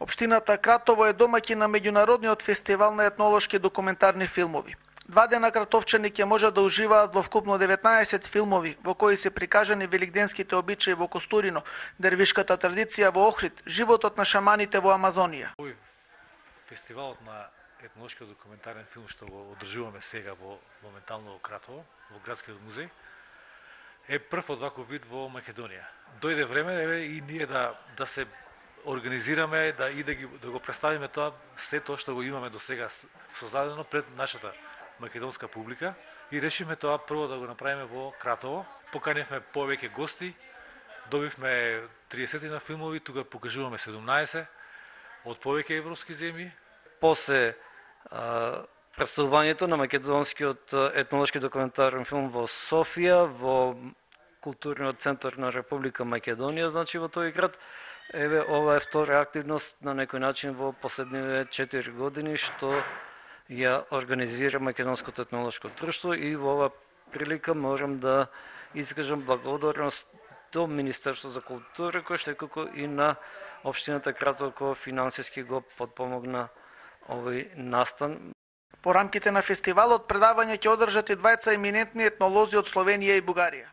Општината Кратово е домаќин на меѓународниот фестивал на етнолошки документарни филмови. 2 дена кратовчани ќе може да уживаат во вкупно 19 филмови во кои се прикажани великденските обичаи во Костурино, дервишката традиција во Охрид, животот на шаманите во Амазонија. Овој фестивалот на етнолошки документарен филм што го одржуваме сега во моментално во Кратово, во градскиот музеј, е прв од ваков вид во Македонија. Дојде време и ние да се организираме да го представиме тоа сето што го имаме до сега создадено пред нашата македонска публика и решиме тоа прво да го направиме во Кратово. Поканивме повеќе гости, добивме 30 на филмови, тука покажуваме 17 од повеќе европски земји. После представувањето на македонскиот етнолошки документарен филм во Софија, во Културниот центар на Република Македонија, значи во тој град, еве ова е втора активност на некој начин во последниве 4 години што ја организира Македонското етнолошко друштво и во ова прилика морам да искажам благодарност до Министерство за култура, кој што како и на општината Кратово кој финансиски го подпомогна овој настан. По рамките на фестивалот предавање ќе одржат и двајца еминентни етнолози од Словенија и Бугарија.